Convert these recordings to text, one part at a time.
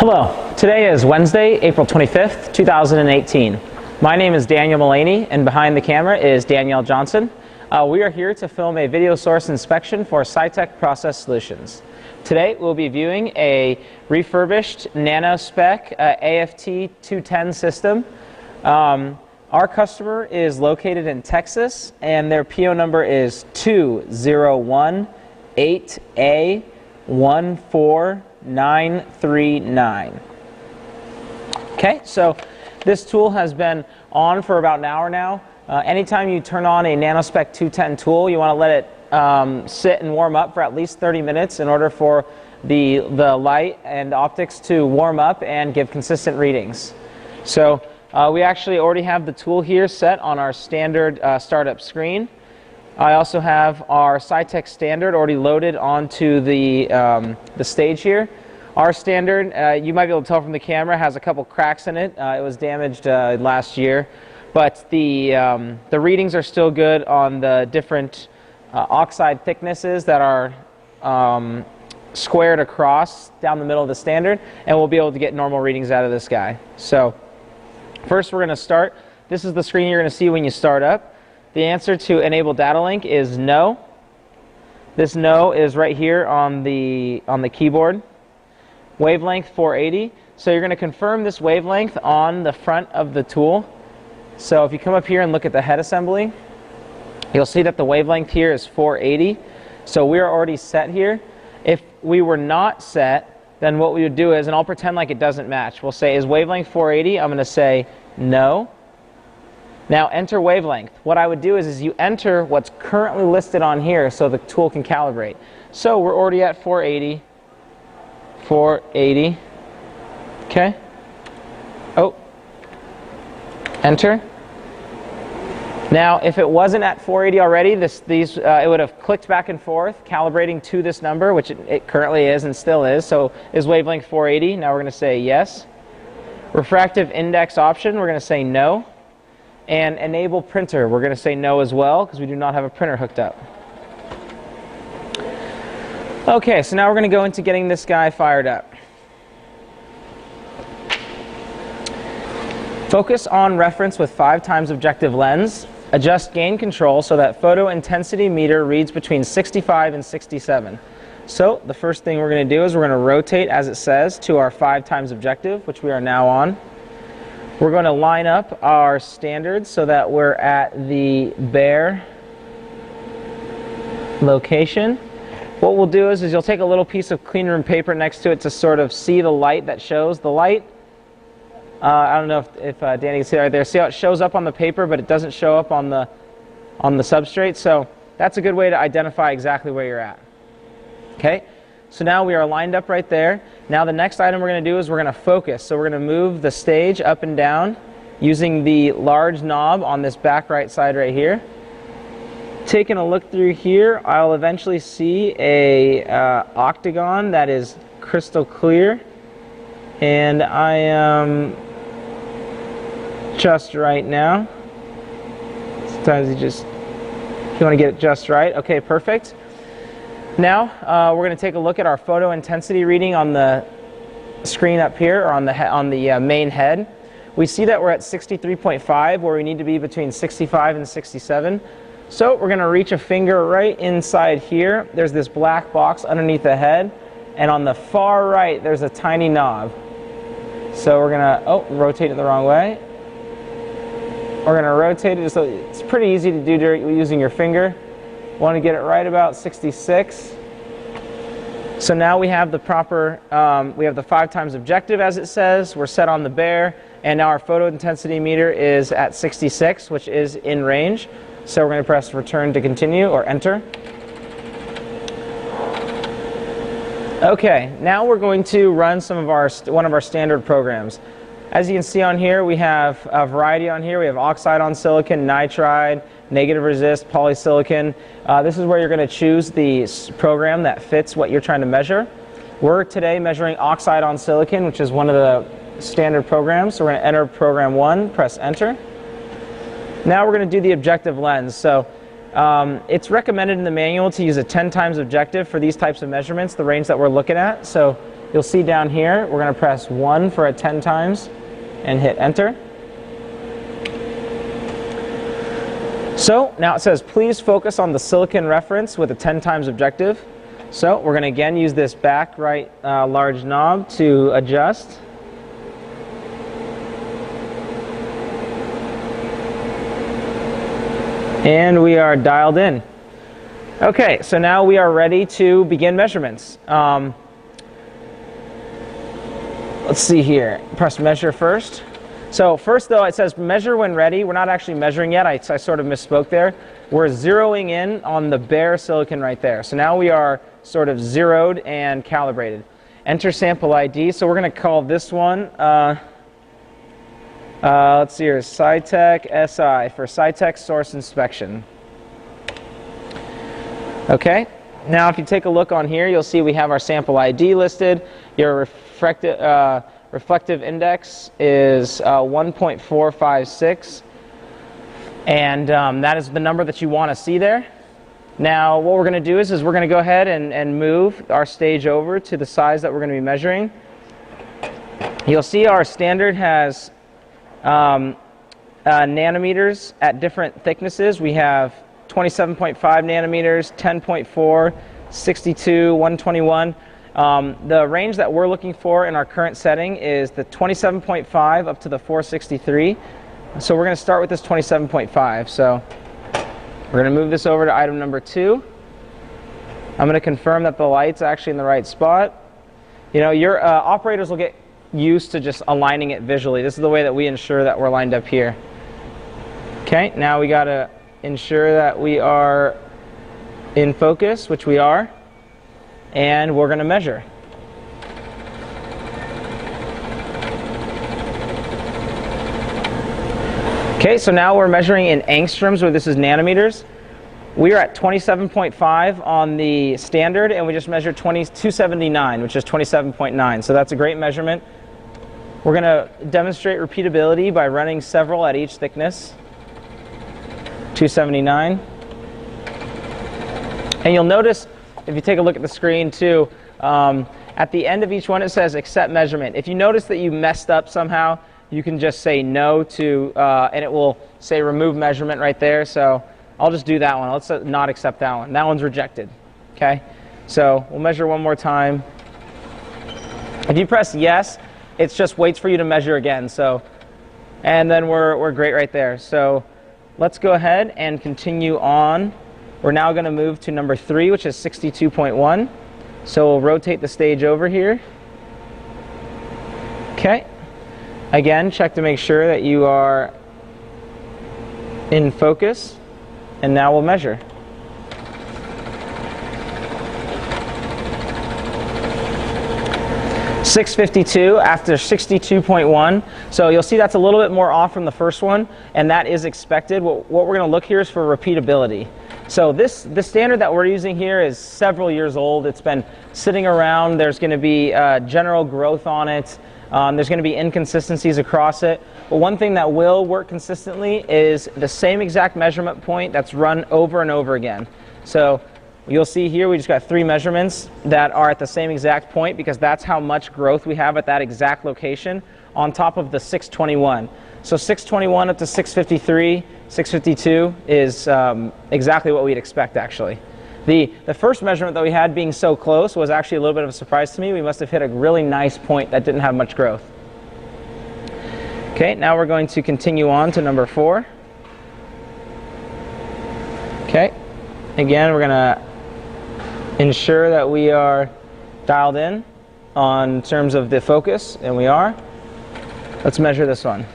Hello, today is Wednesday, April 25th, 2018. My name is Daniel Mullaney, and behind the camera is Danielle Johnson. We are here to film a video source inspection for Sci-Tech Process Solutions. Today we'll be viewing a refurbished Nanospec AFT 210 system. Our customer is located in Texas, and their PO number is 201-8A-14939. Okay, so this tool has been on for about an hour now. Anytime you turn on a Nanospec 210 tool, you want to let it sit and warm up for at least 30 minutes in order for the light and optics to warm up and give consistent readings. So we actually already have the tool here set on our standard startup screen. I also have our Sci-Tech standard already loaded onto the stage here. Our standard, you might be able to tell from the camera, has a couple cracks in it. It was damaged last year, but the readings are still good on the different oxide thicknesses that are squared across down the middle of the standard, and we'll be able to get normal readings out of this guy. So first we're going to start. This is the screen you're going to see when you start up. The answer to enable data link is no. This no is right here on the keyboard. Wavelength 480. So you're going to confirm this wavelength on the front of the tool. So if you come up here and look at the head assembly, you'll see that the wavelength here is 480. So we're already set here. If we were not set, then what we would do is, and I'll pretend like it doesn't match, we'll say, is wavelength 480? I'm going to say no. Now enter wavelength. What I would do is you enter what's currently listed on here so the tool can calibrate. So we're already at 480. 480. Okay. Oh. Enter. Now, if it wasn't at 480 already, it would have clicked back and forth, calibrating to this number, which it currently is and still is. So is wavelength 480? Now we're going to say yes. Refractive index option, we're going to say no. And enable printer, we're going to say no as well, because we do not have a printer hooked up. Okay, so now we're going to go into getting this guy fired up. Focus on reference with 5 times objective lens. Adjust gain control so that photo intensity meter reads between 65 and 67. So the first thing we're going to do is we're going to rotate, as it says, to our 5 times objective, which we are now on. We're going to line up our standards so that we're at the bare location. What we'll do is you'll take a little piece of clean room paper next to it to sort of see the light that shows. The light, I don't know if Danny can see it right there. See how it shows up on the paper, but it doesn't show up on the substrate. So that's a good way to identify exactly where you're at. Okay. So now we are lined up right there. Now the next item we're going to do is we're going to focus. So we're going to move the stage up and down using the large knob on this back right side right here. Taking a look through here, I'll eventually see a octagon that is crystal clear. And I am just right now. Sometimes you want to get it just right. Okay, perfect. Now we're going to take a look at our photo intensity reading on the screen up here, or on the main head. We see that we're at 63.5, where we need to be between 65 and 67. So we're going to reach a finger right inside here. There's this black box underneath the head, and on the far right there's a tiny knob. So we're going to rotate it the wrong way. We're going to rotate it, so it's pretty easy to do using your finger. Want to get it right about 66. So now we have the proper, we have the 5 times objective, as it says. We're set on the bare, and now our photo intensity meter is at 66, which is in range. So we're going to press return to continue, or enter. Okay, now we're going to run one of our standard programs. As you can see on here, we have a variety on here. We have oxide on silicon, nitride, negative resist, polysilicon. This is where you're going to choose the program that fits what you're trying to measure. We're today measuring oxide on silicon, which is one of the standard programs. So we're going to enter program 1, press enter. Now we're going to do the objective lens. So it's recommended in the manual to use a 10 times objective for these types of measurements, the range that we're looking at. So you'll see down here, we're going to press 1 for a 10 times and hit enter. So now it says, please focus on the silicon reference with a 10 times objective. So we're going to again use this back right large knob to adjust. And we are dialed in. Okay, so now we are ready to begin measurements. Let's see here. Press measure first. So first though, it says measure when ready. We're not actually measuring yet. I sort of misspoke there. We're zeroing in on the bare silicon right there. So now we are sort of zeroed and calibrated. Enter sample ID. So we're going to call this one, let's see here, SciTech SI for SciTech Source Inspection. Okay, now if you take a look on here, you'll see we have our sample ID listed. Your reflective index is 1.456, and that is the number that you want to see there. Now what we're going to do is we're going to go ahead and move our stage over to the size that we're going to be measuring. You'll see our standard has nanometers at different thicknesses. We have 27.5 nanometers, 10.4, 62, 121. The range that we're looking for in our current setting is the 27.5 up to the 463. So we're going to start with this 27.5. So we're going to move this over to item number 2. I'm going to confirm that the light's actually in the right spot. You know, your operators will get used to just aligning it visually. This is the way that we ensure that we're lined up here. Okay, now we got to ensure that we are in focus, which we are, and we're going to measure. Okay, so now we're measuring in angstroms, where this is nanometers. We are at 27.5 on the standard, and we just measured 279, which is 27.9. So that's a great measurement. We're going to demonstrate repeatability by running several at each thickness. 279. And you'll notice, if you take a look at the screen too, at the end of each one it says accept measurement. If you notice that you messed up somehow, you can just say no to, and it will say remove measurement right there. So I'll just do that one. Let's not accept that one. That one's rejected. Okay? So we'll measure one more time. If you press yes, it just waits for you to measure again. So, and then we're great right there. So let's go ahead and continue on. We're now going to move to number 3, which is 62.1. So we'll rotate the stage over here. Okay. Again, check to make sure that you are in focus. And now we'll measure. .652 after 62.1. So you'll see that's a little bit more off from the first one, and that is expected. What we're going to look here is for repeatability. So the standard that we're using here is several years old. It's been sitting around. There's going to be general growth on it. There's going to be inconsistencies across it. But one thing that will work consistently is the same exact measurement point that's run over and over again. So you'll see here we just got 3 measurements that are at the same exact point, because that's how much growth we have at that exact location on top of the 621. So 621 up to 653, 652 is exactly what we'd expect actually. The first measurement that we had being so close was actually a little bit of a surprise to me. We must have hit a really nice point that didn't have much growth. Okay, now we're going to continue on to number 4. Okay, again we're going to ensure that we are dialed in on terms of the focus, and we are. Let's measure this one.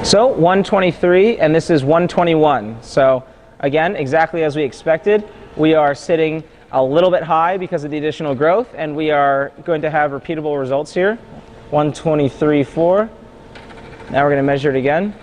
So 123, and this is 121. So again, exactly as we expected. We are sitting a little bit high because of the additional growth, and we are going to have repeatable results here. 123.4. Now we're going to measure it again.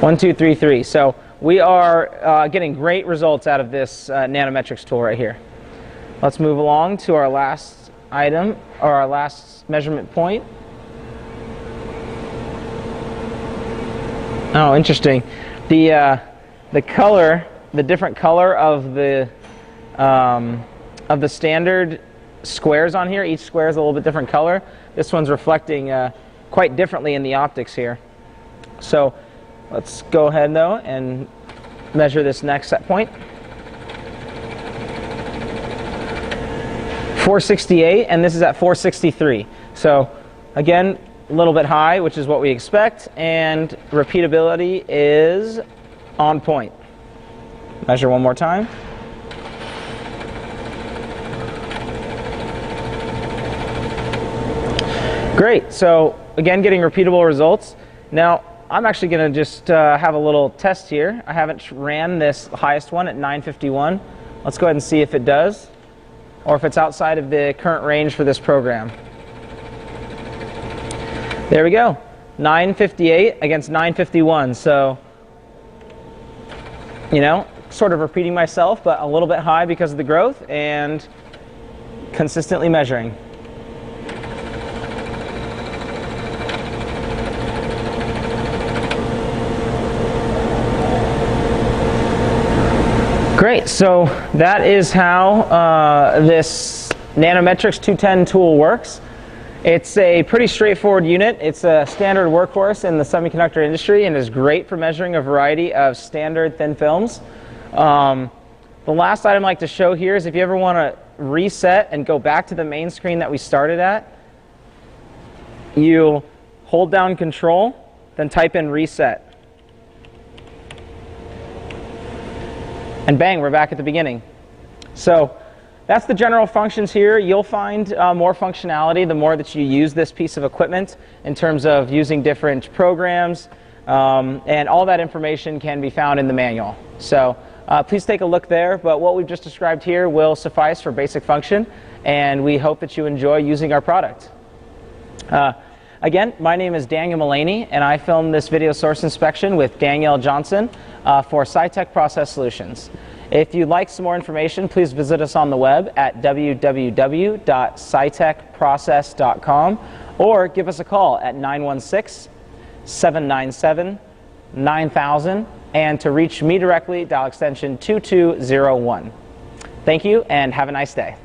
1233. So we are getting great results out of this nanometrics tool right here. Let's move along to our last item, or our last measurement point. Oh, interesting. The the color, the different color of the standard squares on here. Each square is a little bit different color. This one's reflecting quite differently in the optics here. So let's go ahead though and measure this next set point. 468, and this is at 463. So again, a little bit high, which is what we expect, and repeatability is on point. Measure one more time. Great, so again, getting repeatable results. Now, I'm actually going to just have a little test here. I haven't ran this highest one at 951. Let's go ahead and see if it does, or if it's outside of the current range for this program. There we go, 958 against 951. So, you know, sort of repeating myself, but a little bit high because of the growth and consistently measuring. Great, so that is how this Nanometrics 210 tool works. It's a pretty straightforward unit. It's a standard workhorse in the semiconductor industry and is great for measuring a variety of standard thin films. The last item I'd like to show here is if you ever want to reset and go back to the main screen that we started at, you hold down Control, then type in reset. And bang, we're back at the beginning. So that's the general functions here. You'll find more functionality the more that you use this piece of equipment in terms of using different programs, and all that information can be found in the manual. So please take a look there, but what we've just described here will suffice for basic function, and we hope that you enjoy using our product. Again, my name is Daniel Mullaney, and I filmed this video source inspection with Danielle Johnson for SciTech Process Solutions. If you'd like some more information, please visit us on the web at www.scitechprocess.com or give us a call at 916-797-9000, and to reach me directly, dial extension 2201. Thank you and have a nice day.